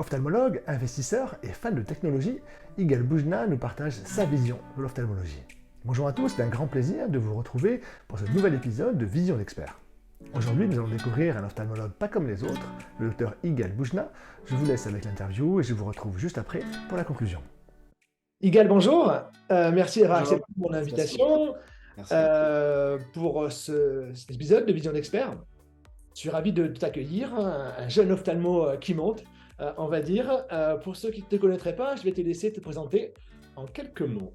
Ophtalmologue, investisseur et fan de technologie, Yigal Boujna nous partage sa vision de l'ophtalmologie. Bonjour à tous, c'est un grand plaisir de vous retrouver pour ce nouvel épisode de Vision d'expert. Aujourd'hui, nous allons découvrir un ophtalmologue pas comme les autres, le docteur Yigal Boujna. Je vous laisse avec l'interview et je vous retrouve juste après pour la conclusion. Yigal, bonjour. Merci d'avoir Bonjour. accepté mon invitation Merci. pour cet épisode de Vision d'expert. Je suis ravi de t'accueillir, un jeune ophtalmo qui monte, on va dire. Pour ceux qui ne te connaîtraient pas, je vais te laisser te présenter en quelques mots.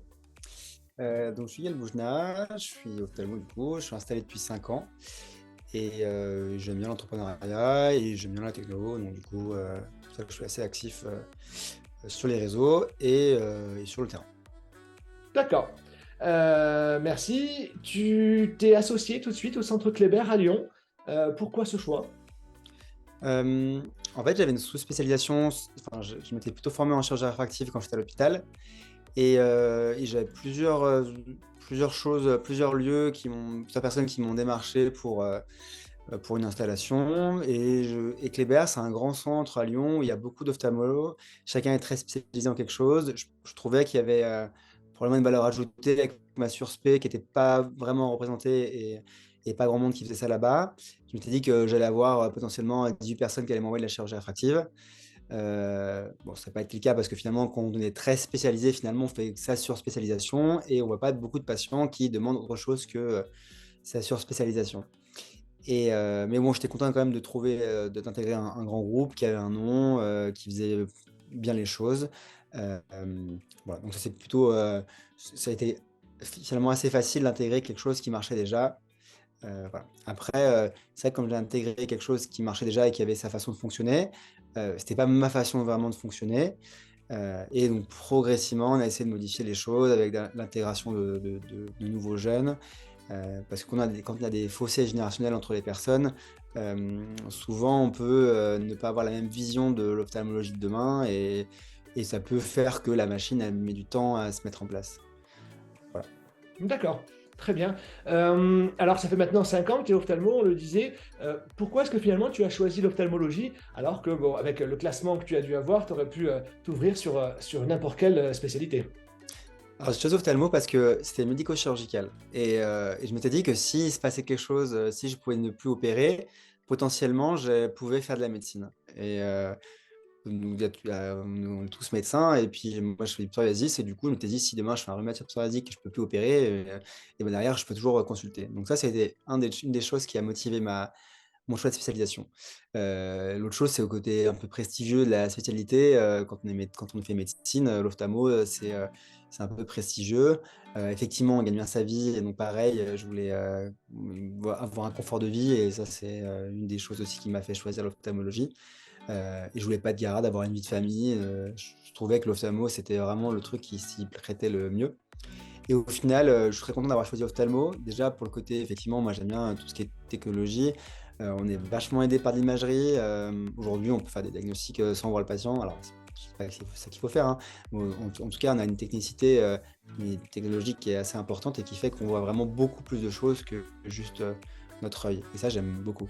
Donc, je suis Yigal Boujna, je suis ophtalmo du coup, je suis installé depuis 5 ans et j'aime bien l'entrepreneuriat et j'aime bien la techno, donc du coup, c'est pour ça que je suis assez actif sur les réseaux et sur le terrain. D'accord. Merci. Tu t'es associé tout de suite au Centre Kléber à Lyon. Pourquoi ce choix? En fait, j'avais une sous-spécialisation, enfin, je m'étais plutôt formé en chirurgie réfractive quand j'étais à l'hôpital et j'avais plusieurs choses, plusieurs lieux plusieurs personnes qui m'ont démarché pour une installation. Et Kléber, c'est un grand centre à Lyon où il y a beaucoup d'ophtalmologues. Chacun est très spécialisé en quelque chose. Je trouvais qu'il y avait probablement une valeur ajoutée avec ma surspé qui n'était pas vraiment représentée et pas grand monde qui faisait ça là-bas. Je m'étais dit que j'allais avoir potentiellement 18 personnes qui allaient m'envoyer de la chirurgie réfractive. Bon, ça n'a pas été le cas parce que finalement, quand on est très spécialisé, finalement, on fait sa surspécialisation et on ne voit pas beaucoup de patients qui demandent autre chose que sa surspécialisation. Mais bon, j'étais content quand même d'intégrer un grand groupe qui avait un nom, qui faisait bien les choses. Voilà, donc ça a été finalement assez facile d'intégrer quelque chose qui marchait déjà. Voilà. Après, c'est vrai que comme j'ai intégré quelque chose qui marchait déjà et qui avait sa façon de fonctionner, c'était pas ma façon vraiment de fonctionner. Et donc progressivement, on a essayé de modifier les choses avec l'intégration de nouveaux jeunes. Parce que quand on a des fossés générationnels entre les personnes, souvent on peut ne pas avoir la même vision de l'ophtalmologie de demain et ça peut faire que la machine elle met du temps à se mettre en place. Voilà. D'accord, très bien. Alors, ça fait maintenant 5 ans que tu es ophtalmo, on le disait. Pourquoi est-ce que finalement tu as choisi l'ophtalmologie alors que, bon, avec le classement que tu as dû avoir, tu aurais pu t'ouvrir sur n'importe quelle spécialité? Alors, j'ai choisi ophtalmo parce que c'était médico-chirurgical. Et je m'étais dit que s'il se passait quelque chose, si je pouvais ne plus opérer, potentiellement, je pouvais faire de la médecine. On est tous médecins, et puis moi, je fais du psoriasis, et du coup, je m'étais dit, si demain, je fais un rhumatisme psoriasique et je ne peux plus opérer, et ben derrière, je peux toujours consulter. Donc ça, c'était une des choses qui a motivé mon choix de spécialisation. L'autre chose, c'est au côté un peu prestigieux de la spécialité. Quand on fait médecine, l'ophtalmo, c'est un peu prestigieux. Effectivement, on gagne bien sa vie, et donc pareil, je voulais avoir un confort de vie, et ça, c'est une des choses aussi qui m'a fait choisir l'ophtalmologie. Et je voulais pas de garde, avoir une vie de famille. Je trouvais que l'ophtalmo, c'était vraiment le truc qui s'y prêtait le mieux. Et au final, je suis très content d'avoir choisi ophtalmo. Déjà, pour le côté, effectivement, moi j'aime bien tout ce qui est technologie. On est vachement aidé par l'imagerie. Aujourd'hui, on peut faire des diagnostics sans voir le patient. Alors, c'est pas que c'est ça qu'il faut faire, hein. En tout cas, on a une technicité, une technologie qui est assez importante et qui fait qu'on voit vraiment beaucoup plus de choses que juste notre œil. Et ça, j'aime beaucoup.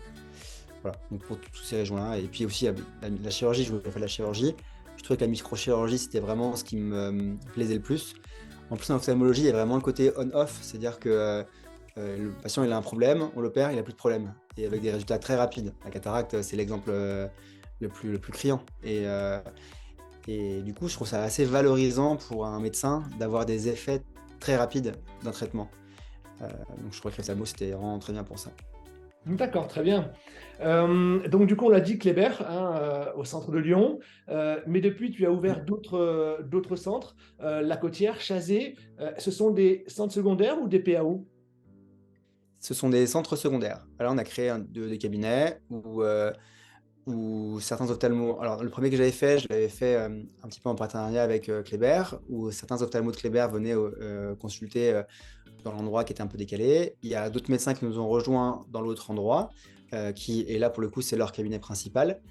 Voilà, donc pour toutes ces régions-là. Et puis aussi, la chirurgie, je voulais faire de la chirurgie. Je trouvais que la microchirurgie, c'était vraiment ce qui me plaisait le plus. En plus, en ophtalmologie, il y a vraiment le côté on-off, c'est-à-dire que le patient il a un problème, on l'opère, il n'a plus de problème, et avec des résultats très rapides. La cataracte, c'est l'exemple le plus criant. Et du coup, je trouve ça assez valorisant pour un médecin d'avoir des effets très rapides d'un traitement. Donc je crois que l'ophtalmo, c'était vraiment très bien pour ça. D'accord, très bien. Donc, du coup, on l'a dit, Kléber, hein, au centre de Lyon. Mais depuis, tu as ouvert d'autres centres, La Côtière, Chazé. Ce sont des centres secondaires ou des PAO? Ce sont des centres secondaires. Alors, on a créé des cabinets où certains ophtalmos. Alors, le premier que j'avais fait, je l'avais fait un petit peu en partenariat avec Kléber, où certains ophtalmos de Kléber venaient consulter dans l'endroit qui était un peu décalé. Il y a d'autres médecins qui nous ont rejoints dans l'autre endroit, et là, pour le coup, c'est leur cabinet principal.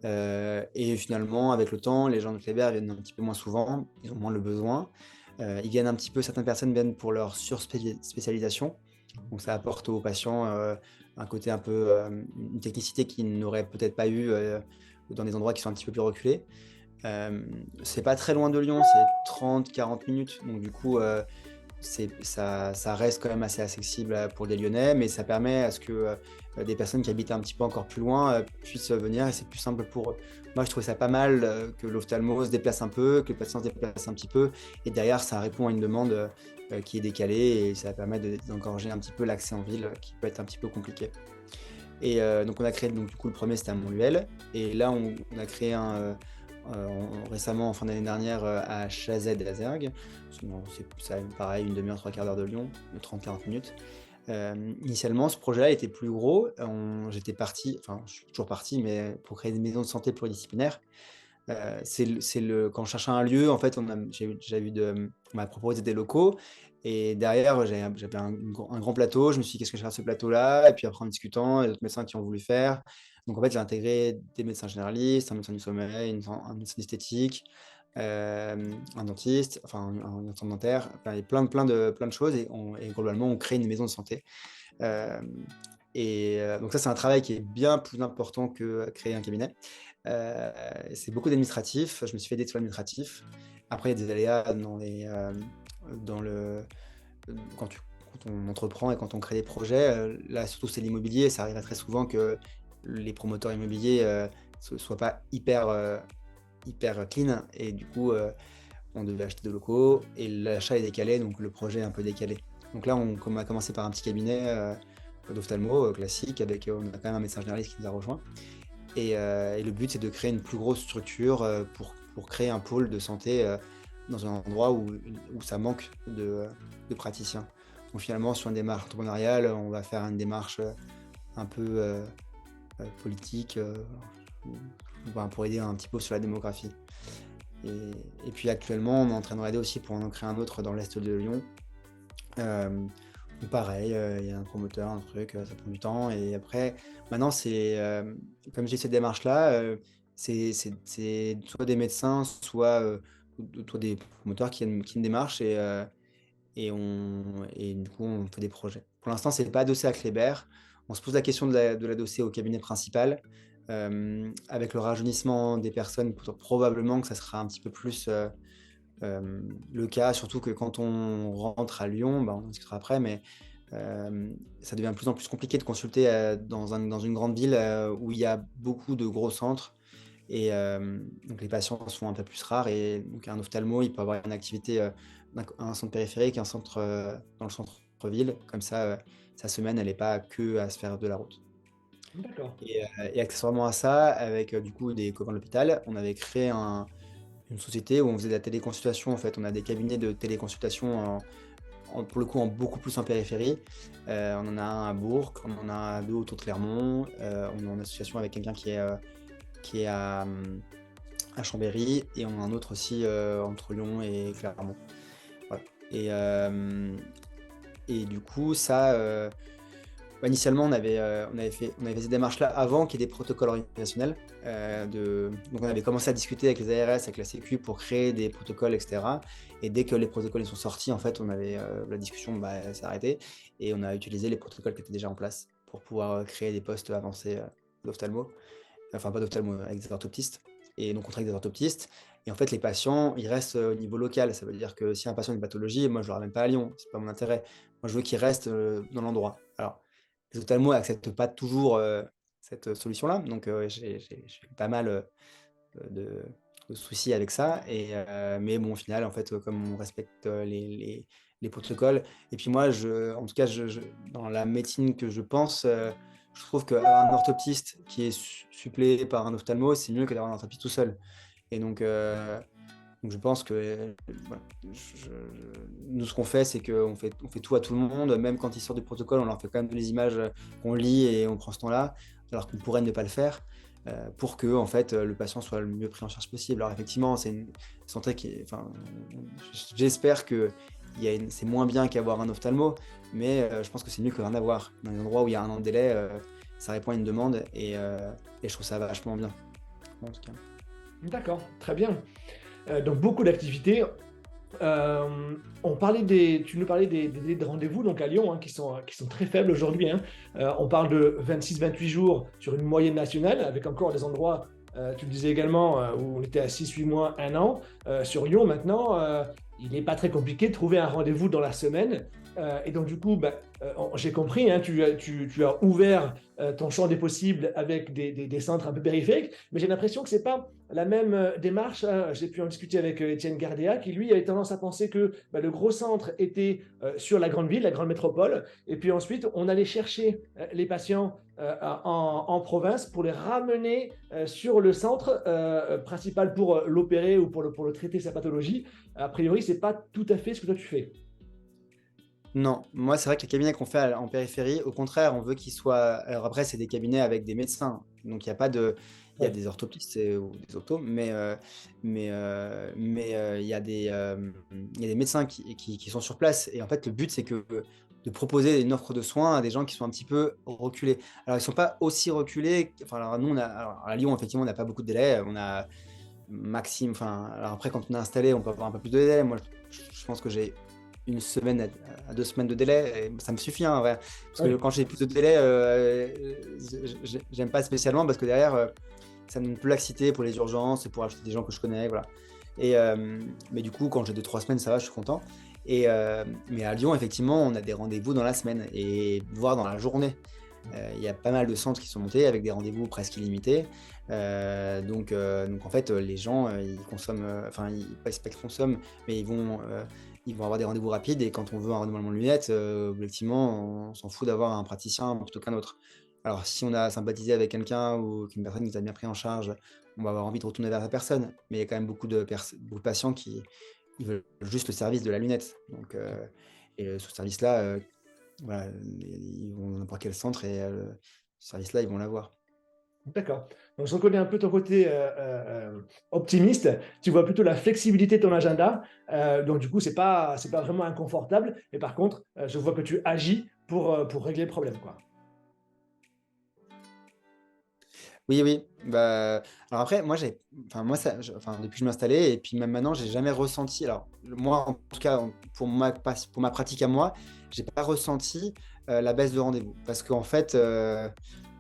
Et finalement, avec le temps, les gens de Kléber viennent un petit peu moins souvent, ils ont moins le besoin. Ils viennent un petit peu, certaines personnes viennent pour leur surspécialisation. Donc ça apporte aux patients un côté un peu, une technicité qu'ils n'auraient peut-être pas eu dans des endroits qui sont un petit peu plus reculés. C'est pas très loin de Lyon, c'est 30-40 minutes. Donc du coup, ça reste quand même assez accessible pour des Lyonnais, mais ça permet à ce que des personnes qui habitent un petit peu encore plus loin puissent venir et c'est plus simple pour eux. Moi, je trouve ça pas mal que l'ophtalmo se déplace un peu, que le patient se déplace un petit peu, et derrière, ça répond à une demande qui est décalée et ça permet d'engorger un petit peu l'accès en ville qui peut être un petit peu compliqué. Et donc, on a créé, donc, du coup, le premier, c'était à Montluel, et là, on a créé récemment, en fin d'année dernière, à Chazet et Azergues. C'est pareil, une demi-heure, trois quarts d'heure de Lyon, de 30-40 minutes. Initialement, ce projet-là était plus gros. J'étais parti, enfin, je suis toujours parti, mais pour créer des maisons de santé pluridisciplinaires. Quand je cherchais un lieu, en fait, on m'a proposé des locaux. Et derrière, j'avais un grand plateau. Je me suis dit, qu'est-ce que je vais faire de ce plateau-là? Et puis après, en discutant, il y a d'autres médecins qui ont voulu faire. Donc, en fait, j'ai intégré des médecins généralistes, un médecin du sommeil, un médecin d'esthétique, un dentiste, enfin, un médecin dentaire. Enfin, il y a plein de choses. Et globalement, on crée une maison de santé. Euh, donc ça, c'est un travail qui est bien plus important que créer un cabinet. C'est beaucoup d'administratif. Je me suis fait aider sur l'administratif. Après, il y a des aléas dans le, quand on entreprend et quand on crée des projets. Là, surtout, c'est l'immobilier. Ça arrive très souvent que les promoteurs immobiliers ne soient pas hyper clean. Et du coup, on devait acheter de locaux et l'achat est décalé, donc le projet est un peu décalé. Donc là, on a commencé par un petit cabinet d'ophtalmo classique, on a quand même un médecin généraliste qui nous a rejoint. Et le but, c'est de créer une plus grosse structure pour créer un pôle de santé dans un endroit où ça manque de praticiens. Donc finalement, sur une démarche entrepreneuriale, on va faire une démarche un peu politique pour aider un petit peu sur la démographie. Et puis actuellement, on est en train de aider aussi pour en créer un autre dans l'est de Lyon. Pareil, il y a un promoteur, un truc, ça prend du temps. Et après, maintenant, comme j'ai cette démarche-là, c'est soit des médecins, soit des promoteurs qui une démarche et du coup, on fait des projets. Pour l'instant, c'est pas adossé à Kléber. On se pose la question de l'adosser au cabinet principal. Avec le rajeunissement des personnes, probablement que ça sera un petit peu plus le cas, surtout que quand on rentre à Lyon, on en discutera après, mais ça devient de plus en plus compliqué de consulter dans une grande ville où il y a beaucoup de gros centres et donc les patients sont un peu plus rares et donc un ophtalmo, il peut avoir une activité un centre périphérique, un centre dans le centre-ville, comme ça sa semaine elle n'est pas que à se faire de la route. D'accord. Et accessoirement à ça, avec du coup des copains de l'hôpital, on avait créé une société où on faisait de la téléconsultation. En fait, on a des cabinets de téléconsultation pour le coup en beaucoup plus en périphérie. On en a un à Bourg, on en a deux autour de Clermont. On est en association avec quelqu'un qui est à Chambéry et on a un autre aussi entre Lyon et Clermont. Voilà. Et du coup, ça, initialement, on avait fait ces démarches-là avant qu'il y ait des protocoles organisationnels. Donc, on avait commencé à discuter avec les ARS, avec la Sécu pour créer des protocoles, etc. Et dès que les protocoles sont sortis, en fait, la discussion s'est arrêtée et on a utilisé les protocoles qui étaient déjà en place pour pouvoir créer des postes avancés d'ophtalmo. Enfin, pas d'ophtalmo, avec des orthoptistes. Et donc, on travaille avec des orthoptistes. Et en fait, les patients, ils restent au niveau local. Ça veut dire que si un patient a une pathologie, moi, je ne le ramène pas à Lyon. Ce n'est pas mon intérêt. Moi, je veux qu'il reste dans l'endroit. Alors, les ophtalmos n'acceptent pas toujours cette solution-là. Donc, j'ai pas mal de soucis avec ça. Mais bon, au final, en fait, comme on respecte les protocoles. Et puis moi, en tout cas, dans la médecine que je pense, je trouve qu'un orthoptiste qui est suppléé par un ophtalmo, c'est mieux que d'avoir un orthoptiste tout seul. Et donc je pense que voilà, nous, ce qu'on fait, c'est qu'on fait tout à tout le monde. Même quand ils sortent du protocole, on leur fait quand même des images qu'on lit et on prend ce temps-là, alors qu'on pourrait ne pas le faire, pour que en fait, le patient soit le mieux pris en charge possible. Alors effectivement, c'est une santé j'espère que c'est moins bien qu'avoir un ophtalmo, mais je pense que c'est mieux que rien avoir. Dans les endroits où il y a un an de délai, ça répond à une demande et je trouve ça vachement bien, en tout cas. D'accord, très bien. Donc beaucoup d'activités. Tu nous parlais des délais de rendez-vous donc à Lyon qui sont très faibles aujourd'hui. On parle de 26-28 jours sur une moyenne nationale, avec encore des endroits Tu le disais également, où on était à 6, 8 mois, 1 an. Sur Lyon, maintenant, il n'est pas très compliqué de trouver un rendez-vous dans la semaine. Et donc, du coup, j'ai compris, hein, tu as ouvert ton champ des possibles avec des centres un peu périphériques, mais j'ai l'impression que ce n'est pas la même démarche, hein. J'ai pu en discuter avec Étienne Gardéa, qui lui avait tendance à penser que le gros centre était sur la grande ville, la grande métropole, et puis ensuite on allait chercher les patients en province pour les ramener sur le centre principal pour l'opérer ou pour le traiter sa pathologie. A priori, c'est pas tout à fait ce que toi tu fais. Non, moi, c'est vrai que les cabinets qu'on fait en périphérie, au contraire, on veut qu'ils soient. Alors après, c'est des cabinets avec des médecins, donc il n'y a pas de. Il y a Ouais. des orthoptistes ou des optos, mais il y a des médecins qui sont sur place. Et en fait, le but, c'est que de proposer une offre de soins à des gens qui sont un petit peu reculés. Alors, ils ne sont pas aussi reculés. Enfin, alors, nous, alors, à Lyon, effectivement, on n'a pas beaucoup de délais. On a maxime. Enfin, alors après, quand on est installé, on peut avoir un peu plus de délai. Moi, je pense que j'ai 1 semaine à 2 semaines de délai, et ça me suffit, hein, en vrai. Parce que Oui. quand j'ai plus de délai, j'aime pas spécialement parce que derrière, ça me donne plus laxité pour les urgences et pour acheter des gens que je connais, voilà. Mais du coup, quand j'ai 2, 3 semaines, ça va, je suis content. Mais à Lyon, effectivement, on a des rendez-vous dans la semaine et voire dans la journée. Il y a pas mal de centres qui sont montés avec des rendez-vous presque illimités. Donc en fait, les gens, ils consomment, enfin, c'est pas qu'ils consomment, mais ils vont avoir des rendez-vous rapides. Et quand on veut un renouvellement de lunettes, objectivement, on s'en fout d'avoir un praticien plutôt qu'un autre. Alors, si on a sympathisé avec quelqu'un ou qu'une personne nous a bien pris en charge, on va avoir envie de retourner vers la personne. Mais il y a quand même beaucoup de patients qui ils veulent juste le service de la lunette. Et ce service-là, voilà, ils vont dans n'importe quel centre et ce service-là, ils vont l'avoir. D'accord. Donc, je reconnais un peu ton côté optimiste. Tu vois plutôt la flexibilité de ton agenda. Donc, du coup, c'est pas vraiment inconfortable. Mais par contre, je vois que tu agis pour régler le problème, quoi. Oui, oui. Bah, alors après, enfin, depuis que je m'installais, et puis même maintenant, j'ai jamais ressenti. Alors, moi, en tout cas, pour ma pratique à moi, j'ai pas ressenti la baisse de rendez-vous. Parce qu'en fait,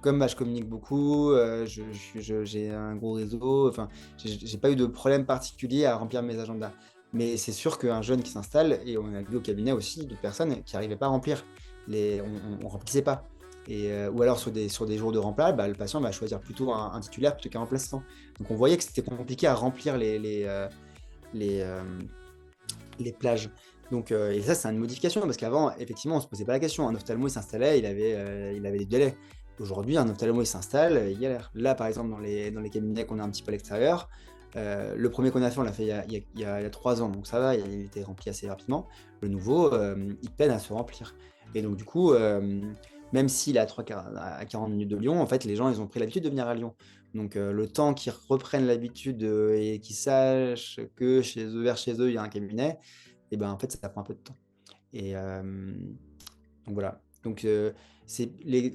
comme je communique beaucoup, j'ai un gros réseau, enfin, j'ai pas eu de problème particulier à remplir mes agendas. Mais c'est sûr qu'un jeune qui s'installe, et on a vu au cabinet aussi de personnes qui n'arrivaient pas à remplir, on remplissait pas. Ou alors sur des jours de remplat, le patient va choisir plutôt un titulaire plutôt qu'un remplaçant. Donc on voyait que c'était compliqué à remplir les, euh, les plages. Et ça, c'est une modification parce qu'avant, effectivement, on ne se posait pas la question. Un ophtalmo, il s'installait, il avait des délais. Aujourd'hui, un ophtalmo, il s'installe, il galère. Là, par exemple, dans les cabinets qu'on a un petit peu à l'extérieur, le premier qu'on a fait, on l'a fait il y a 3 ans, donc ça va, il était rempli assez rapidement. Le nouveau, il peine à se remplir. Et donc, du coup, même s'il est à 40 minutes de Lyon, en fait, les gens, ils ont pris l'habitude de venir à Lyon. Donc, le temps qu'ils reprennent l'habitude et qu'ils sachent que vers chez eux, il y a un cabinet, et ben, en fait, ça prend un peu de temps. Et donc, voilà. Donc, c'est les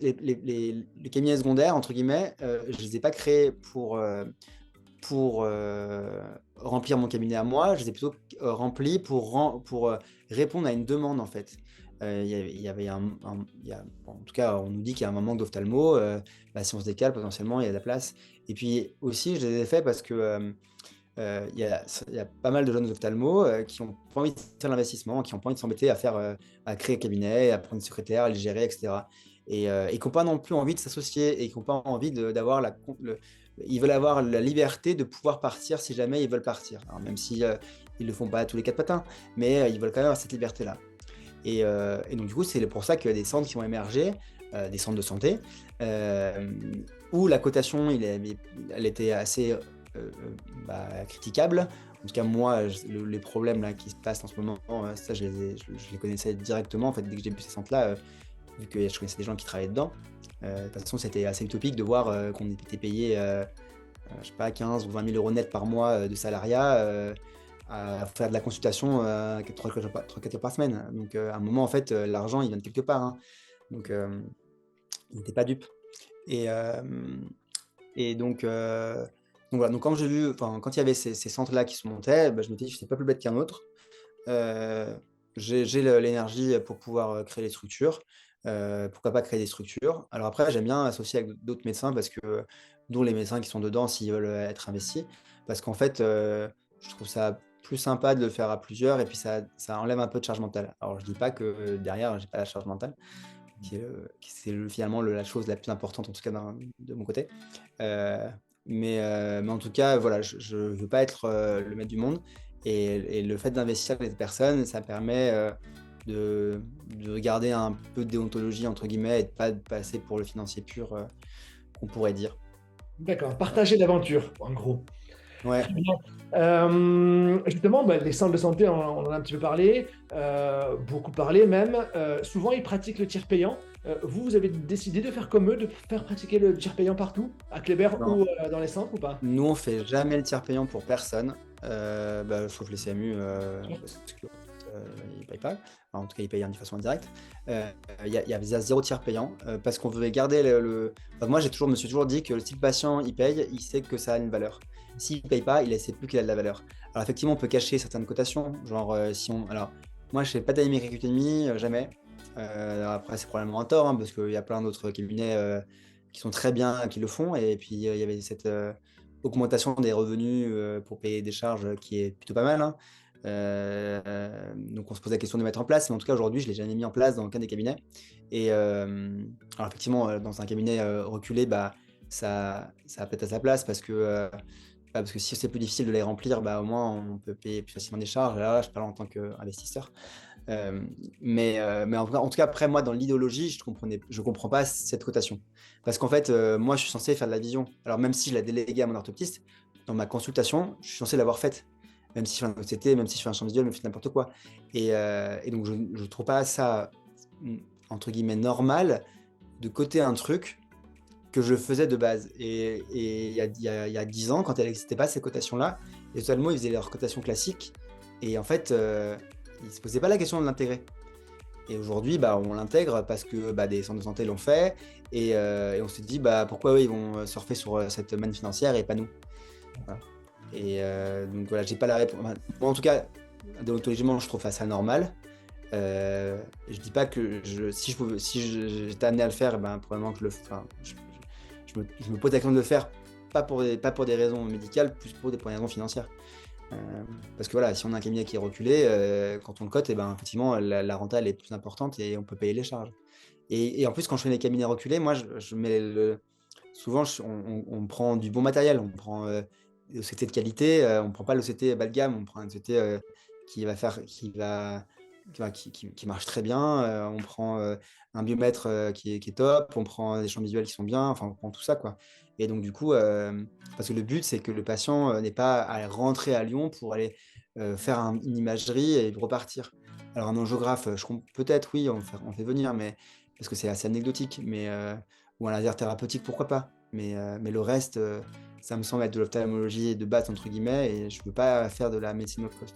cabinets secondaires, entre guillemets, je ne les ai pas créés pour remplir mon cabinet à moi, je les ai plutôt remplis pour répondre à une demande, en fait. Il y avait bon, en tout cas, on nous dit qu'il y a un manque d'ophtalmo. Si on se décale, potentiellement, il y a de la place. Et puis aussi, je les ai faits parce que il y a pas mal de jeunes ophtalmos qui n'ont pas envie de faire l'investissement, qui n'ont pas envie de s'embêter à créer un cabinet, à prendre une secrétaire, à le gérer, etc. Et qui n'ont pas non plus envie de s'associer et qui n'ont pas envie d'avoir ils veulent avoir la liberté de pouvoir partir si jamais ils veulent partir. Alors, même si ils le font pas tous les 4 matins, mais ils veulent quand même avoir cette liberté-là. Et donc, du coup, c'est pour ça qu'il y a des centres qui ont émergé, des centres de santé, euh, où la cotation, elle était assez critiquable. En tout cas, moi, les problèmes là, qui se passent en ce moment, ça, je les connaissais directement. En fait, dès que j'ai vu ces centres-là, vu que je connaissais des gens qui travaillaient dedans, de toute façon, c'était assez utopique de voir qu'on était payé, je sais pas, 15 ou 20 000 euros net par mois de salariat. À faire de la consultation 3-4 heures par semaine. Donc, à un moment, en fait, l'argent, il vient de quelque part, hein. Donc, il n'était pas dupe. Et, euh, et donc voilà. Donc, quand j'ai vu, enfin, quand il y avait ces centres-là qui se montaient, je me dis, je ne suis pas plus bête qu'un autre. J'ai l'énergie pour pouvoir créer les structures. Pourquoi pas créer des structures. Alors après, j'aime bien associer avec d'autres médecins parce que, dont les médecins qui sont dedans s'ils veulent être investis. Parce qu'en fait, je trouve ça plus sympa de le faire à plusieurs et puis ça enlève un peu de charge mentale. Alors je dis pas que derrière, j'ai pas la charge mentale, qui c'est finalement la chose la plus importante, en tout cas de mon côté. Euh, mais en tout cas, voilà, je ne veux pas être le maître du monde. Et le fait d'investir les personnes, ça permet de garder un peu de déontologie, entre guillemets, et de pas de passer pour le financier pur, qu'on pourrait dire. D'accord, partager l'aventure, en gros. Ouais. Très bien. Justement, les centres de santé, on en a un petit peu parlé, beaucoup parlé même. Souvent, ils pratiquent le tiers payant. Vous avez décidé de faire comme eux, de faire pratiquer le tiers payant partout, à Kléber Non. ou dans les centres ou pas? Nous, on fait jamais le tiers payant pour personne, sauf les CMU, parce que ils payent pas. Enfin, en tout cas, ils payent de façon indirecte. Il y a zéro tiers payant parce qu'on voulait garder Enfin, moi, me suis toujours dit que si le patient il paye, il sait que ça a une valeur. S'il ne paye pas, il ne sait plus qu'il a de la valeur. Alors effectivement, on peut cacher certaines cotations, genre si on. Alors, moi, je fais pas d'animé jamais. Après, c'est probablement un tort, hein, parce qu'il y a plein d'autres cabinets qui sont très bien, qui le font. Et puis, il y avait cette augmentation des revenus pour payer des charges qui est plutôt pas mal, hein. Donc, on se pose la question de mettre en place. Mais en tout cas, aujourd'hui, je ne l'ai jamais mis en place dans aucun des cabinets. Et alors, effectivement, dans un cabinet reculé, ça peut être à sa place parce que si c'est plus difficile de les remplir, au moins on peut payer plus facilement des charges. Là, je parle en tant qu'investisseur. Mais en tout cas, après, moi, dans l'idéologie, je comprends pas cette cotation. Parce qu'en fait, moi, je suis censé faire de la vision. Alors, même si je l'ai délégué à mon orthoptiste, dans ma consultation, je suis censé l'avoir faite. Même si je fais un OCT, même si je fais un champ visuel, même si je fais n'importe quoi. Et donc, je ne trouve pas ça, entre guillemets, normal de coter un truc que je faisais de base. Et il y a 10 ans, quand elle n'existait pas, ces cotations-là, les ophtalmos, ils faisaient leurs cotations classiques. Et en fait, ils ne se posaient pas la question de l'intégrer. Et aujourd'hui, on l'intègre parce que des centres de santé l'ont fait. Et on s'est dit, pourquoi eux, ils vont surfer sur cette manne financière et pas nous. Voilà. Et donc voilà, j'ai pas la réponse. Enfin, moi, en tout cas, déontologiquement, je trouve ça normal. Je dis pas que si j'étais amené à le faire, probablement que je me pose la question de le faire, pas pour des raisons médicales, plus pour des raisons financières. Parce que voilà, si on a un cabinet qui est reculé, quand on le cote, effectivement, la renta elle est plus importante et on peut payer les charges. Et en plus, quand je fais les cabinets reculés, moi, je mets souvent, on prend du bon matériel, on prend l'OCT de qualité, on ne prend pas l'OCT bas de gamme, on prend un OCT qui marche très bien, on prend un biomètre qui est top, on prend des champs visuels qui sont bien, enfin on prend tout ça quoi. Et donc du coup, parce que le but c'est que le patient n'ait pas à rentrer à Lyon pour aller faire une imagerie et repartir. Alors un angiographe, peut-être oui, on fait venir, mais parce que c'est assez anecdotique, ou un laser thérapeutique, pourquoi pas. Mais le reste, ça me semble être de l'ophtalmologie de base entre guillemets, et je ne veux pas faire de la médecine low cost.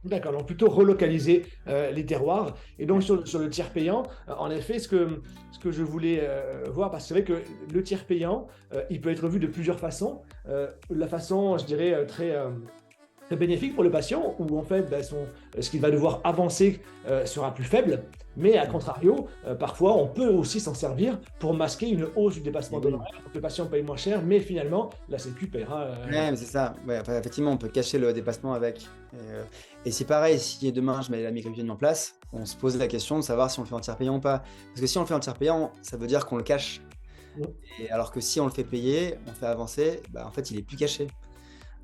D'accord, donc plutôt relocaliser les terroirs. Et donc sur le tiers payant, en effet, ce que je voulais voir, parce que c'est vrai que le tiers payant, il peut être vu de plusieurs façons. La façon, je dirais, très bénéfique pour le patient, où en fait ce qu'il va devoir avancer sera plus faible, mais à contrario, parfois on peut aussi s'en servir pour masquer une hausse du dépassement d'honoraires, pour que le patient paye moins cher, mais finalement la Sécu paiera. Ouais, mais c'est ça. Ouais, enfin, effectivement, on peut cacher le dépassement avec. Et c'est pareil, si demain je mets la microvision en place, on se pose la question de savoir si on le fait en tiers payant ou pas. Parce que si on le fait en tiers payant, ça veut dire qu'on le cache. Ouais. Et alors que si on le fait payer, on fait avancer, en fait, il est plus caché.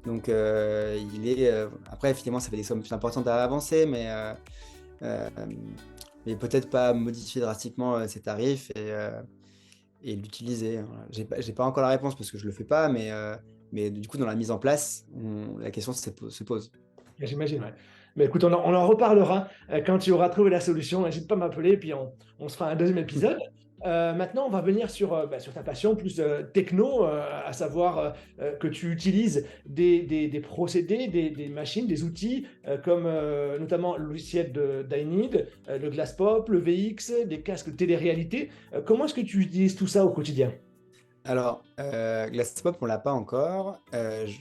Donc, après, effectivement, ça fait des sommes plus importantes à avancer, mais peut-être pas modifier drastiquement ses tarifs et l'utiliser. Voilà. J'ai pas encore la réponse parce que je le fais pas, mais du coup, dans la mise en place, la question se pose. J'imagine, ouais. Mais écoute, on en reparlera quand tu auras trouvé la solution. N'hésite pas à m'appeler, puis on se fera un deuxième épisode. Maintenant, on va venir sur ta passion plus techno, à savoir que tu utilises des procédés, des machines, des outils, comme notamment le logiciel d'Ainid, le Glasspop, le VX, des casques télé-réalité. Comment est-ce que tu utilises tout ça au quotidien? Alors, Glasspop, on l'a pas encore.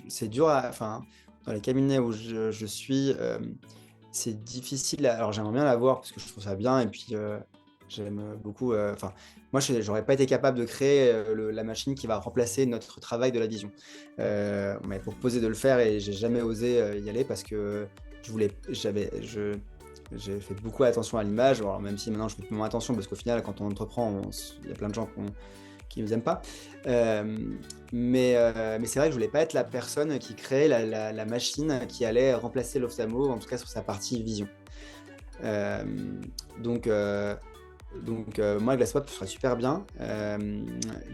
C'est dur enfin, dans les cabinets où je suis, c'est difficile. Alors, j'aimerais bien l'avoir parce que je trouve ça bien. Et puis, J'aime beaucoup. Moi, j'aurais pas été capable de créer la machine qui va remplacer notre travail de la vision. On m'avait proposé de le faire et j'ai jamais osé y aller parce que j'ai fait beaucoup attention à l'image. Alors, même si maintenant je fais plus moins attention parce qu'au final, quand on entreprend, il y a plein de gens qui nous aiment pas. Mais c'est vrai que je voulais pas être la personne qui créait la machine qui allait remplacer l'ophtalmo, en tout cas sur sa partie vision. Euh, donc, moi, Glasswap, ce serait super bien.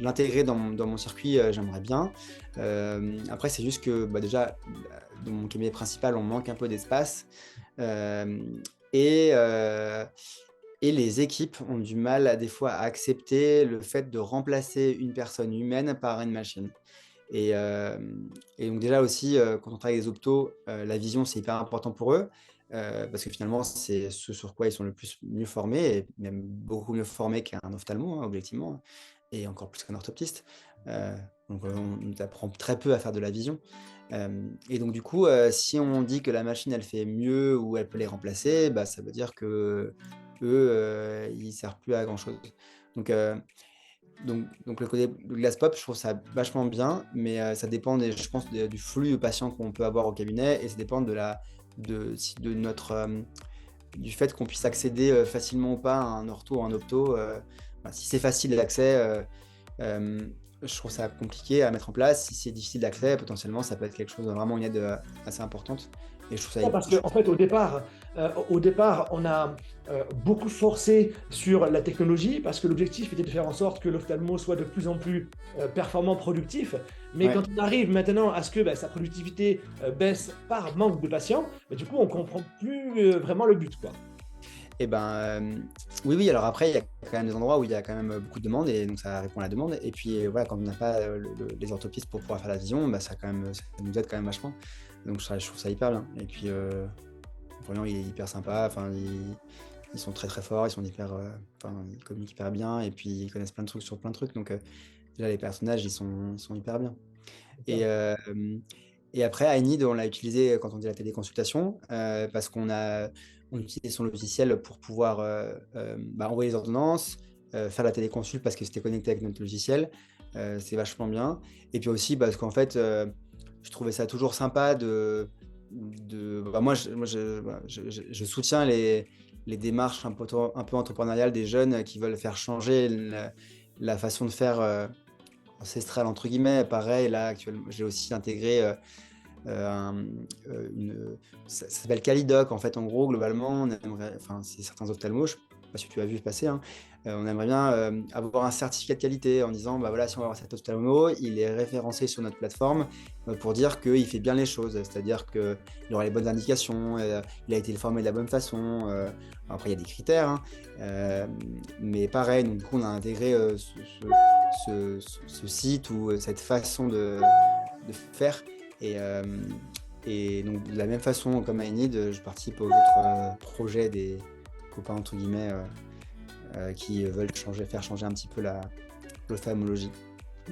L'intégrer dans mon circuit, j'aimerais bien. Après, c'est juste que déjà, dans mon cabinet principal, on manque un peu d'espace. Euh, et, euh, et les équipes ont du mal, des fois, à accepter le fait de remplacer une personne humaine par une machine. Et, euh, et donc déjà aussi, quand on travaille avec les optos, la vision, c'est hyper important pour eux, parce que finalement, c'est ce sur quoi ils sont le plus mieux formés, et même beaucoup mieux formés qu'un ophtalmo, hein, objectivement, et encore plus qu'un orthoptiste. Donc on nous apprend très peu à faire de la vision. Et donc du coup, si on dit que la machine, elle fait mieux ou elle peut les remplacer, bah, ça veut dire que eux, ils servent plus à grand-chose. Donc, donc le côté glass pop, je trouve ça vachement bien, mais ça dépend, je pense, du flux de patients qu'on peut avoir au cabinet, et ça dépend de notre, du fait qu'on puisse accéder facilement ou pas à un ortho ou un opto. Si c'est facile d'accès, je trouve ça compliqué à mettre en place. Si c'est difficile d'accès, potentiellement, ça peut être quelque chose de vraiment une aide assez importante. Et je trouve ça Parce qu'en fait, au départ, on a beaucoup forcé sur la technologie parce que l'objectif était de faire en sorte que l'ophtalmo soit de plus en plus performant, productif. Mais Ouais. quand on arrive maintenant à ce que sa productivité baisse par manque de patients, du coup, on ne comprend plus vraiment le but, quoi. Eh ben, oui. Alors après, il y a quand même des endroits où il y a quand même beaucoup de demandes, et donc ça répond à la demande. Et puis voilà, quand on n'a pas les orthoptistes pour pouvoir faire la vision, bah, ça nous aide quand même vachement. Donc je trouve ça hyper bien. Et puis, Florian, il est hyper sympa. Enfin, ils sont très très forts. Ils communiquent hyper bien. Et puis ils connaissent plein de trucs sur plein de trucs. Donc déjà, les personnages, ils sont hyper bien. Et, et après, iNeed, on l'a utilisé quand on dit la téléconsultation, parce on utilise son logiciel pour pouvoir envoyer les ordonnances, faire la téléconsulte parce que c'était connecté avec notre logiciel. C'est vachement bien. Et puis aussi parce qu'en fait, je trouvais ça toujours sympa moi, je soutiens les démarches un peu entrepreneuriales des jeunes qui veulent faire changer la façon de faire ancestrale, entre guillemets. Pareil, là, actuellement, j'ai aussi intégré un, ça s'appelle Calidoc. En fait, en gros, globalement, c'est certains ophtalmos, je ne sais pas si tu as vu passer, hein, on aimerait bien avoir un certificat de qualité en disant, bah voilà, si on va avoir cet ophtalmo, il est référencé sur notre plateforme pour dire qu'il fait bien les choses, c'est-à-dire qu'il aura les bonnes indications, il a été formé de la bonne façon. Après, il y a des critères, hein, mais pareil, donc du coup, on a intégré ce site ou cette façon de faire. Et donc, de la même façon, comme à iNeed, je participe aux autres projets des copains, entre guillemets, qui veulent faire changer un petit peu l'ophtalmologie.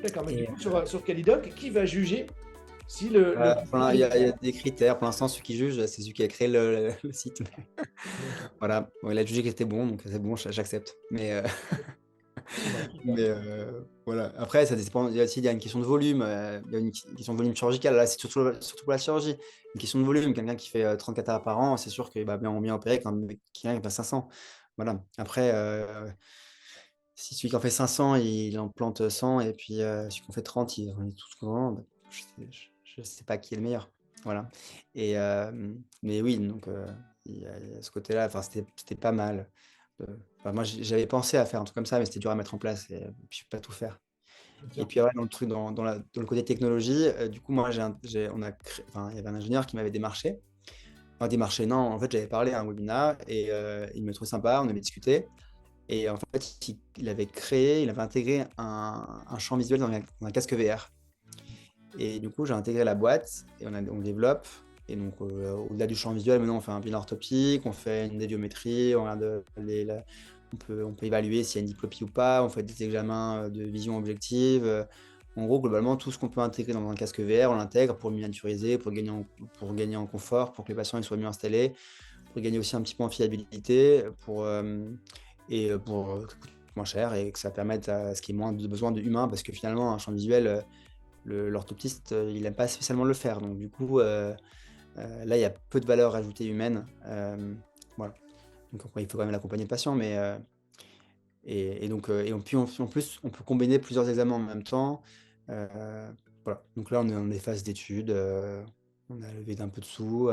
D'accord, mais du Et coup, sur Calidoc, qui va juger si il y a des critères. Pour l'instant, celui qui juge, c'est celui qui a créé le site. Voilà, bon, il a jugé qu'il était bon, donc c'est bon, j'accepte. Mais voilà. Après, ça dépend. Il y a une question de volume. Il y a une question de volume chirurgical. Là, c'est surtout pour la chirurgie. Une question de volume. Quelqu'un qui fait 30 catarares par an, c'est sûr qu'il va bien opérer quand quelqu'un qui fait 500. Voilà. Après, si celui qui en fait 500, il en plante 100, et puis celui qui en fait 30, il en est tout content, bah, je ne sais pas qui est le meilleur. Voilà. Mais oui, donc il y a ce côté-là. Enfin, c'était pas mal. Moi, j'avais pensé à faire un truc comme ça, mais c'était dur à mettre en place, et puis je peux pas tout faire. Et puis dans le truc, dans le côté technologie, du coup, moi, il y avait un ingénieur qui m'avait démarché. Enfin, démarché, non, en fait, j'avais parlé à un webinar, et il me trouvait sympa, on avait discuté. Et en fait, il avait intégré un champ visuel dans un casque VR. Et du coup, j'ai intégré la boîte, et on développe. Et donc, au-delà du champ visuel, maintenant, on fait un bilan orthopique, on fait une déviométrie, on regarde on peut évaluer s'il y a une diplopie ou pas, on fait des examens de vision objective. En gros, globalement, tout ce qu'on peut intégrer dans un casque VR, on l'intègre pour miniaturiser, pour gagner en confort, pour que les patients ils soient mieux installés, pour gagner aussi un petit peu en fiabilité, et pour que ça coûte moins cher et que ça permette à ce qu'il y ait moins de besoin d'humains parce que finalement, un champ visuel, l'orthoptiste, il n'aime pas spécialement le faire. Donc du coup, là, il y a peu de valeur ajoutée humaine. Voilà. Donc après, il faut quand même l'accompagner le patient, mais et donc puis en plus, on peut combiner plusieurs examens en même temps. Heu, voilà. Donc là, on est dans des phases d'études, on a levé d'un peu de sous,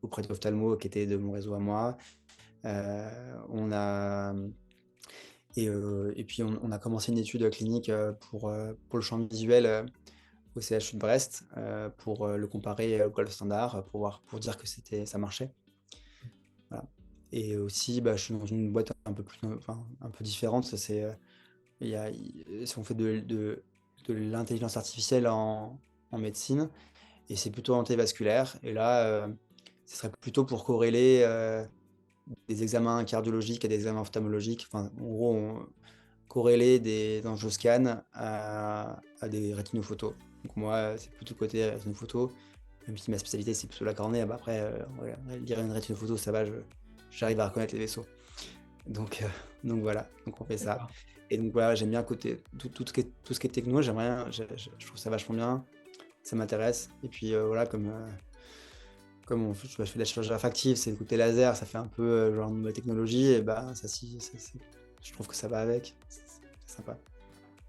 auprès de l'ophtalmo qui était de mon réseau à moi. On a et puis on a commencé une étude clinique, pour le champ visuel, au CHU de Brest, pour, le comparer au gold standard, pour dire que ça marchait. Voilà. Et aussi, bah, je suis dans une boîte un peu plus, enfin, un peu différente. Ça c'est, on fait de l'intelligence artificielle en médecine et c'est plutôt antévasculaire et là, ce serait plutôt pour corréler, des examens cardiologiques et des examens ophtalmologiques. Enfin, en gros, corréler des angioscans à des rétinophotos. Donc moi, c'est plutôt côté rétinophoto, même si ma spécialité, c'est plutôt la cornée. Bah après, voilà, lire une rétinophoto, ça va, j'arrive à reconnaître les vaisseaux. Donc, donc voilà, donc on fait ça. D'accord. Et donc voilà, j'aime bien côté, tout ce qui est techno, j'aimerais bien, je trouve ça vachement bien, ça m'intéresse. Et puis voilà, comme je fais de la chirurgie réfractive, c'est le côté laser, ça fait un peu genre nouvelle technologie, et bah je trouve que ça va avec, c'est sympa.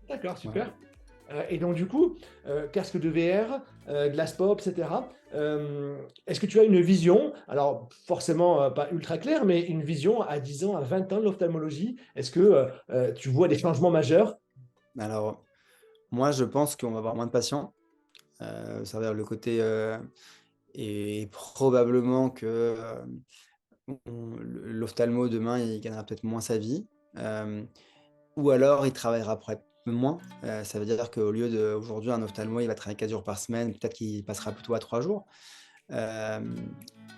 D'accord, Voilà. super. Et donc, du coup, casque de VR, glace pop, etc. Est-ce que tu as une vision, alors forcément pas ultra claire, mais une vision à 10 ans, à 20 ans de l'ophtalmologie? Est-ce que tu vois des changements majeurs? Alors, moi, je pense qu'on va avoir moins de patients, ça va dire le côté, et probablement que l'ophtalmo demain, il gagnera peut-être moins sa vie. Euh, Ou alors il travaillera peut-être moins. Ça veut dire qu'au lieu d'aujourd'hui, un ophtalmo, il va travailler 4 jours par semaine, peut-être qu'il passera plutôt à 3 jours. Hem,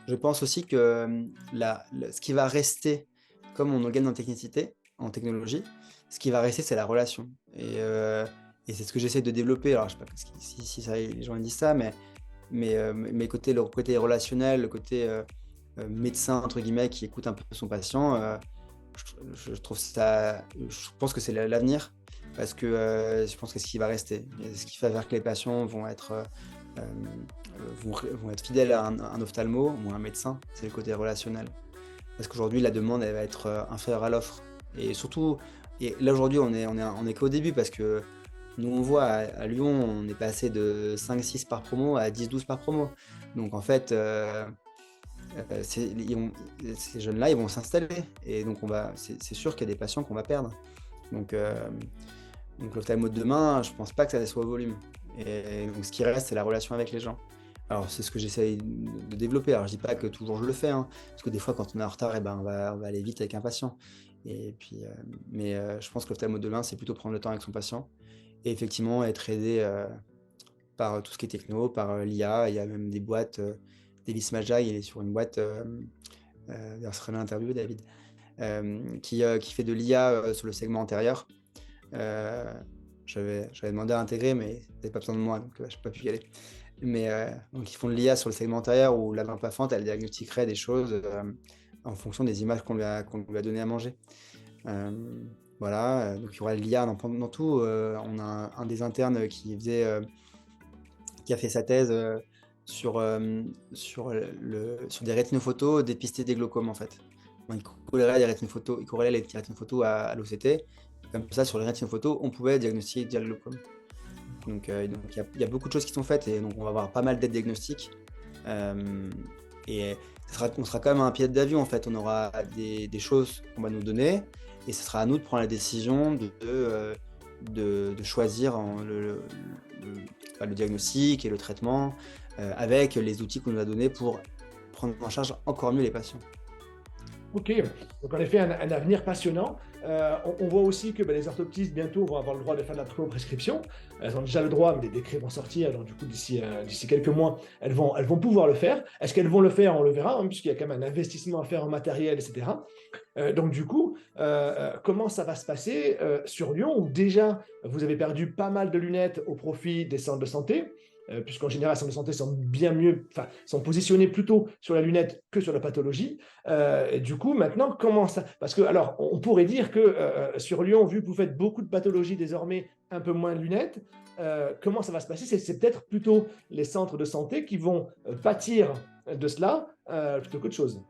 je pense aussi que, ce qui va rester, comme on gagne en technicité, en technologie, ce qui va rester, c'est la relation et c'est ce que j'essaie de développer. Alors je sais pas si ça les gens ils disent ça, mais le côté relationnel, le côté, «médecin» entre guillemets qui écoute un peu son patient, je trouve ça, je pense que c'est l'avenir parce que je pense que c'est ce qui va rester. Et ce qui va faire que les patients vont être, vont être fidèles à un ophtalmo ou un médecin, c'est le côté relationnel. Parce qu'aujourd'hui, la demande, elle va être inférieure à l'offre. Et surtout, et là aujourd'hui, on est qu'au début parce que nous, on voit à Lyon, on est passé de 5-6 par promo à 10-12 par promo. Donc en fait, ces jeunes-là, ils vont s'installer. Et donc, c'est sûr qu'il y a des patients qu'on va perdre. Donc, l'ophtalmo de demain, je pense pas que ça soit au volume. Et donc, ce qui reste, c'est la relation avec les gens. Alors, c'est ce que j'essaye de développer. Alors, je dis pas que toujours je le fais, hein, parce que des fois, quand on est en retard, eh ben, on va aller vite avec un patient. Et puis, je pense que l'ophtalmo de demain, c'est plutôt prendre le temps avec son patient et effectivement être aidé par tout ce qui est techno, par l'IA. Il y a même des boîtes. Davis Majai, il est sur une boîte, d'ailleurs, ce serait l'interview, David, qui fait de l'IA sur le segment antérieur. Euh, j'avais demandé à intégrer, mais ils n'avaient pas besoin de moi, donc je n'ai pas pu y aller. Mais donc ils font de l'IA sur le segment antérieur où la lampe à fente, elle diagnostiquerait des choses en fonction des images qu'on lui a donné à manger. Euh, voilà, donc il y aura l'IA dans tout. On a un des internes qui a fait sa thèse sur des rétinophotos dépister des glaucomes en fait. Donc, il corrélait les rétinophotos à l'OCT. Comme ça, sur les rétinophotos, on pouvait diagnostiquer le glaucome. Donc il y a beaucoup de choses qui sont faites et donc on va avoir pas mal d'aides diagnostiques. Et on sera quand même à un pied d'avion en fait. On aura des choses qu'on va nous donner et ce sera à nous de prendre la décision de choisir le diagnostic et le traitement avec les outils qu'on nous a donnés pour prendre en charge encore mieux les patients. Ok, donc en effet, un avenir passionnant. On voit aussi que les orthoptistes bientôt vont avoir le droit de faire de la prescription. Elles ont déjà le droit, mais des décrets vont sortir. Donc du coup, d'ici quelques mois, elles vont pouvoir le faire. Est-ce qu'elles vont le faire? On le verra, hein, puisqu'il y a quand même un investissement à faire en matériel, etc. Donc du coup, comment ça va se passer sur Lyon, où déjà vous avez perdu pas mal de lunettes au profit des centres de santé? puisqu'en général, les centres de santé sont bien mieux, enfin, sont positionnés plutôt sur la lunette que sur la pathologie. Et du coup, maintenant, comment ça? Parce que, alors, on pourrait dire que sur Lyon, vu que vous faites beaucoup de pathologies désormais, un peu moins de lunettes, comment ça va se passer? C'est peut-être plutôt les centres de santé qui vont pâtir de cela plutôt qu'autre chose.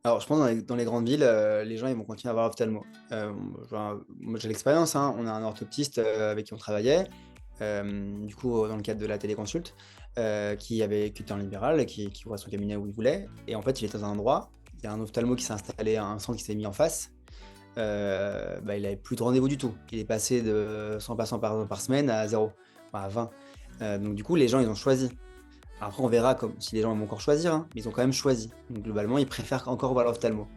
Alors, je pense que dans les grandes villes, les gens ils vont continuer à avoir l'ophtalmo. Moi, j'ai l'expérience, hein. On a un orthoptiste avec qui on travaillait, du coup, dans le cadre de la téléconsulte, qui était en libéral, qui ouvrait son cabinet où il voulait. Et en fait, il était dans un endroit, il y a un ophtalmo qui s'est installé, un centre qui s'est mis en face. Il n'avait plus de rendez-vous du tout. Il est passé de 100 patients par semaine à 0, enfin, à 20. Donc, du coup, les gens, ils ont choisi. Après, on verra si les gens vont encore choisir, hein, mais ils ont quand même choisi. Donc, globalement, ils préfèrent encore voir l'ophtalmo.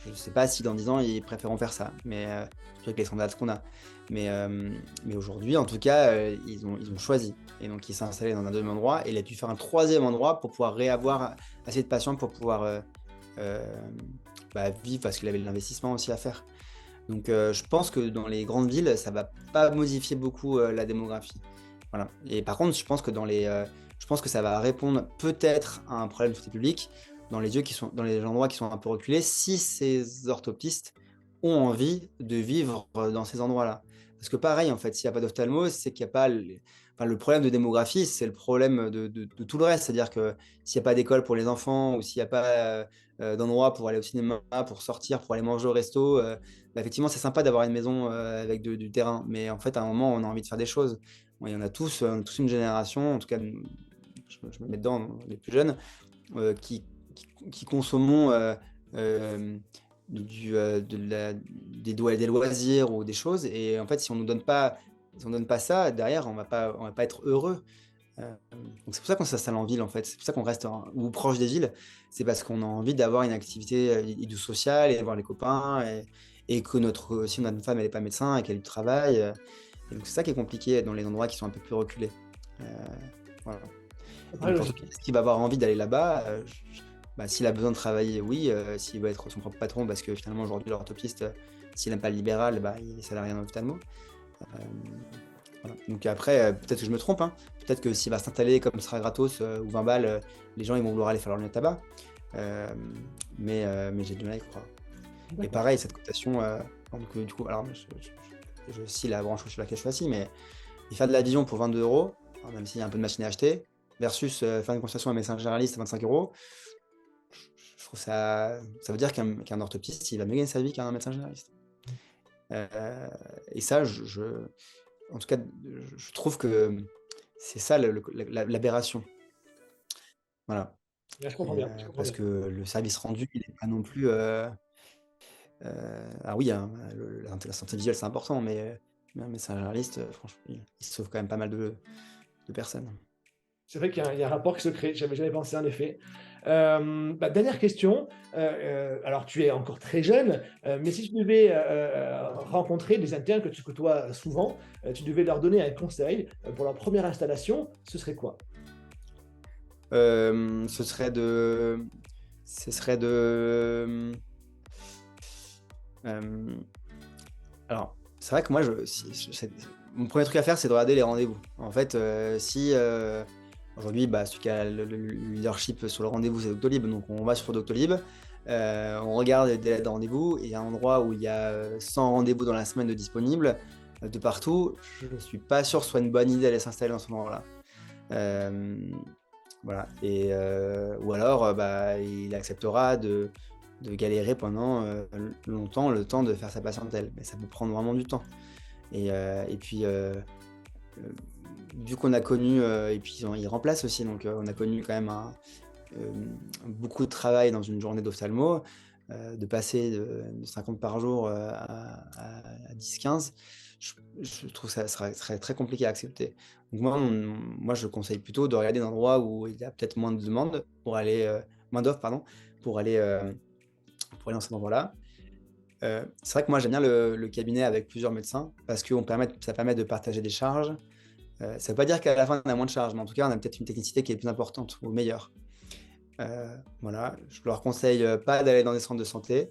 Je ne sais pas si dans 10 ans, ils préféreront faire ça, mais surtout avec les standards qu'on a. Mais aujourd'hui, en tout cas, ils ont choisi. Et donc, il s'est installé dans un deuxième endroit et il a pu faire un troisième endroit pour pouvoir réavoir assez de patients pour pouvoir vivre parce qu'il avait de l'investissement aussi à faire. Donc, je pense que dans les grandes villes, ça ne va pas modifier beaucoup la démographie. Voilà. Et par contre, je pense que ça va répondre peut-être à un problème de santé publique dans les endroits qui sont un peu reculés, si ces orthoptistes ont envie de vivre dans ces endroits-là. Parce que pareil, en fait, s'il n'y a pas d'ophtalmo, c'est qu'il n'y a pas le problème de démographie, c'est le problème de tout le reste. C'est-à-dire que s'il n'y a pas d'école pour les enfants ou s'il n'y a pas d'endroit pour aller au cinéma, pour sortir, pour aller manger au resto, effectivement, c'est sympa d'avoir une maison avec du terrain. Mais en fait, à un moment, on a envie de faire des choses. Bon, il y en a tous, on est tous une génération, en tout cas, je me mets dedans, les plus jeunes, qui consommons des loisirs ou des choses. Et en fait, si on nous donne pas ça, derrière, on va pas être heureux. Donc c'est pour ça qu'on s'installe en ville, en fait. C'est pour ça qu'on reste ou proche des villes. C'est parce qu'on a envie d'avoir une activité du social et voir les copains et que si notre femme elle n'est pas médecin et qu'elle travaille. Et donc c'est ça qui est compliqué dans les endroits qui sont un peu plus reculés. Voilà. Après, Donc, est-ce qu'il va avoir envie d'aller là-bas? S'il a besoin de travailler, oui. S'il veut être son propre patron, parce que finalement, aujourd'hui, l'orthoptiste, s'il n'aime pas le libéral, il est salarié en ophtalmo. Voilà. Donc après, peut-être que je me trompe, hein. Peut-être que s'il va s'installer comme ce sera gratos ou 20 balles, les gens ils vont vouloir aller faire leur lunette tabac. Mais j'ai du mal à y croire. Et pareil, cette cotation, donc, du coup, alors je scie la branche sur laquelle je suis assis, mais il fait de la vision pour 22 €, alors même s'il y a un peu de machine à acheter, versus faire une consultation à un médecin généraliste à 25 €. Je trouve ça veut dire qu'un orthoptiste, il va mieux gagner sa vie qu'un médecin généraliste. Et ça, en tout cas, je trouve que c'est ça l'aberration. Voilà. je comprends bien. Je comprends Parce bien. que le service rendu, il n'est pas non plus. Ah oui, hein, la santé visuelle, c'est important, mais un médecin généraliste, franchement, il sauve quand même pas mal de personnes. C'est vrai qu'il y a un rapport qui se crée. J'avais jamais pensé en effet. Dernière question. Alors, tu es encore très jeune, mais si tu devais rencontrer des internes que tu côtoies souvent, tu devais leur donner un conseil pour leur première installation, ce serait quoi? Ce serait de. Alors, c'est vrai que moi, mon premier truc à faire, c'est de regarder les rendez-vous. En fait, si aujourd'hui, celui qui a le leadership sur le rendez-vous, c'est Doctolib, donc on va sur Doctolib, on regarde les délais de rendez-vous, et il y a un endroit où il y a 100 rendez-vous dans la semaine de disponibles, de partout, je ne suis pas sûr que ce soit une bonne idée d'aller s'installer dans ce endroit-là. Voilà. Ou alors, il acceptera de galérer pendant longtemps le temps de faire sa patientèle. Mais ça peut prendre vraiment du temps. Et puis, vu qu'on a connu, et puis ils remplacent aussi, donc on a connu quand même beaucoup de travail dans une journée d'ophtalmo, de passer de 50 par jour à 10-15, je trouve que ça serait très compliqué à accepter. Donc moi, je conseille plutôt de regarder un endroit où il y a peut-être moins de demandes pour aller, moins d'offres, pardon, pour aller dans cet endroit-là. C'est vrai que moi, j'aime bien le cabinet avec plusieurs médecins parce que ça permet de partager des charges. Ça ne veut pas dire qu'à la fin, on a moins de charges, mais en tout cas, on a peut-être une technicité qui est plus importante ou meilleure. Voilà, je leur conseille pas d'aller dans des centres de santé.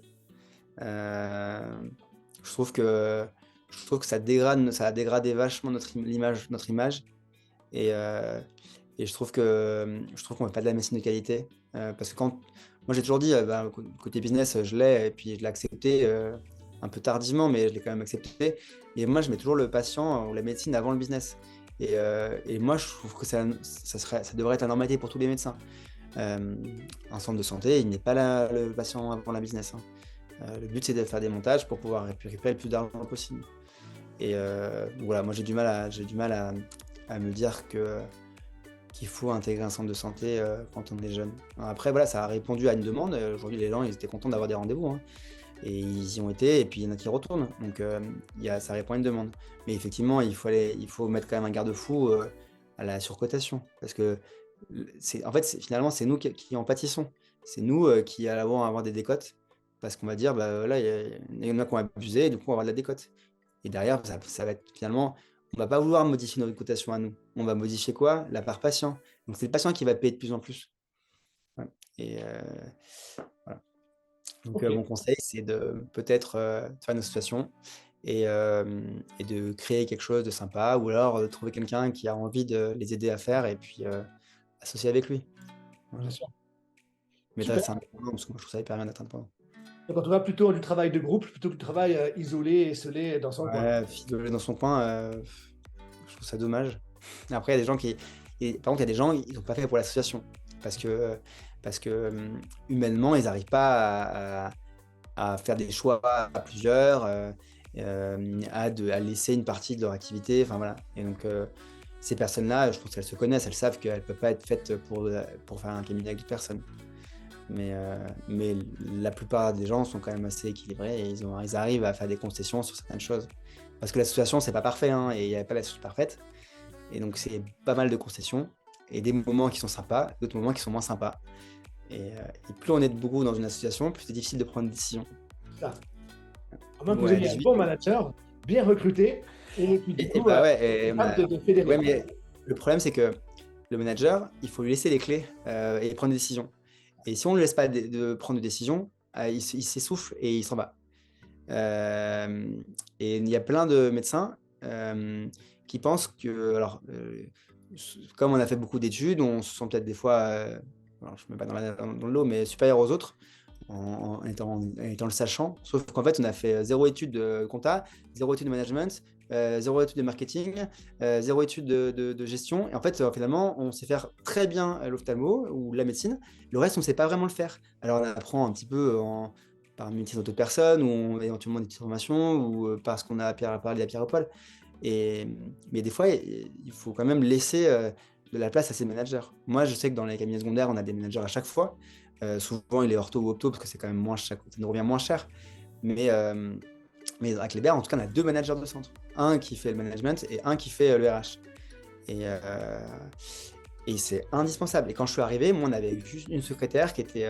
Je trouve que ça a dégradé vachement notre image. Et je trouve qu'on fait pas de la médecine de qualité. Parce que moi j'ai toujours dit, côté business, je l'ai, et puis je l'ai accepté un peu tardivement, mais je l'ai quand même accepté. Et moi, je mets toujours le patient ou la médecine avant le business. Et moi, je trouve que ça devrait être la normalité pour tous les médecins. Un centre de santé, il n'est pas là, le patient avant la business, hein. Le but, c'est de faire des montages pour pouvoir récupérer le plus d'argent possible. Et voilà, moi, j'ai du mal à me dire qu'il faut intégrer un centre de santé quand on est jeune. Alors après, voilà, ça a répondu à une demande. Aujourd'hui, les gens, ils étaient contents d'avoir des rendez-vous, hein. Et ils y ont été, et puis il y en a qui retournent. Donc, ça répond à une demande. Mais effectivement, il faut mettre quand même un garde-fou à la surcotation. Parce que, finalement, c'est nous qui en pâtissons. C'est nous qui allons avoir des décotes. Parce qu'on va dire, là, il y en a qui ont abusé, et du coup, on va avoir de la décote. Et derrière, ça va être finalement, on va pas vouloir modifier notre cotation à nous. On va modifier quoi? La part patient. Donc, c'est le patient qui va payer de plus en plus. Ouais. Et voilà. Donc, Ok. mon conseil, c'est de peut-être faire une association et de créer quelque chose de sympa, ou alors trouver quelqu'un qui a envie de les aider à faire, et puis associer avec lui. Voilà. Bien sûr. Mais Super. c'est indépendant, parce que moi, je trouve ça hyper bien d'être indépendant. Donc, en tout cas, plutôt du travail de groupe, plutôt que du travail isolé et seulé dans son coin. Ouais, isoler dans son coin, je trouve ça dommage. Après, il y a des gens par contre, il y a des gens, ils sont pas faits pour l'association. Parce que humainement, ils n'arrivent pas à faire des choix à plusieurs, à laisser une partie de leur activité. Enfin voilà. Et donc, ces personnes-là, je pense qu'elles se connaissent, elles savent qu'elles ne peuvent pas être faites pour faire un cabinet avec d'autres personnes. Mais la plupart des gens sont quand même assez équilibrés, et ils arrivent à faire des concessions sur certaines choses. Parce que l'association, c'est pas parfait, hein, et il n'y a pas d'association parfaite. Et donc, c'est pas mal de concessions, et des moments qui sont sympas, d'autres moments qui sont moins sympas. Et plus on est beaucoup dans une association, plus c'est difficile de prendre des décisions. Ça. À moins que vous Ouais, ayez un 18. bon manager, bien recruté, et qui du coup, ouais, capable de fédérer. ouais, mais le problème, c'est que le manager, il faut lui laisser les clés et prendre des décisions. Et si on ne lui laisse pas de prendre des décisions, il s'essouffle et il s'en va. Et il y a plein de médecins qui pensent que, alors, comme on a fait beaucoup d'études, on se sent peut-être des fois, alors je ne me mets pas dans le lot, mais supérieur aux autres, en étant le sachant. Sauf qu'en fait, on a fait 0 étude de compta, 0 étude de management, 0 étude de marketing, 0 étude de gestion. Et en fait, finalement, on sait faire très bien l'ophtalmo ou la médecine. Le reste, on ne sait pas vraiment le faire. Alors, on apprend un petit peu par mimétisme d'autres personnes, ou éventuellement des petites formations, ou parce qu'on a parlé à Pierre Paul. Mais des fois, il faut quand même laisser de la place à ces managers. Moi, je sais que dans les cabinets secondaires, on a des managers à chaque fois. Souvent, il est ortho ou opto, parce que c'est quand même moins cher, ça nous revient moins cher. Mais à Kléber, en tout cas, on a 2 managers de centre. Un qui fait le management et un qui fait le RH. Et c'est indispensable. Et quand je suis arrivé, moi, on avait juste une secrétaire qui était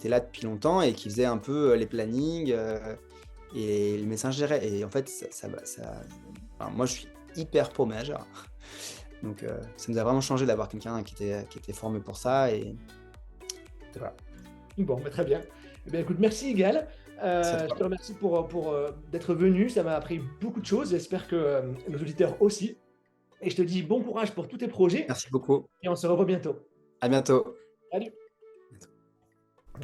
là depuis longtemps, et qui faisait un peu les plannings, et les médecins géraient. Et en fait, enfin, moi, je suis hyper pro manager. Donc, ça nous a vraiment changé d'avoir quelqu'un qui était formé pour ça. Et voilà. Bon, très bien. Eh bien, écoute, merci Igal. Je te remercie pour d'être venu. Ça m'a appris beaucoup de choses. J'espère que nos auditeurs aussi. Et je te dis bon courage pour tous tes projets. Merci beaucoup. Et on se revoit bientôt. À bientôt. Salut.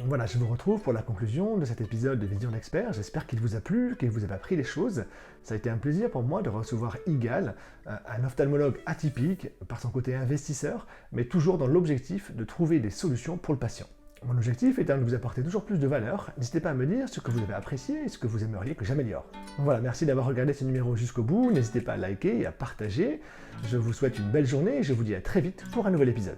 Voilà, je vous retrouve pour la conclusion de cet épisode de Vision d'Expert. J'espère qu'il vous a plu, qu'il vous a appris les choses. Ça a été un plaisir pour moi de recevoir Igal, un ophtalmologue atypique par son côté investisseur, mais toujours dans l'objectif de trouver des solutions pour le patient. Mon objectif étant de vous apporter toujours plus de valeur. N'hésitez pas à me dire ce que vous avez apprécié et ce que vous aimeriez que j'améliore. Voilà, merci d'avoir regardé ce numéro jusqu'au bout. N'hésitez pas à liker et à partager. Je vous souhaite une belle journée et je vous dis à très vite pour un nouvel épisode.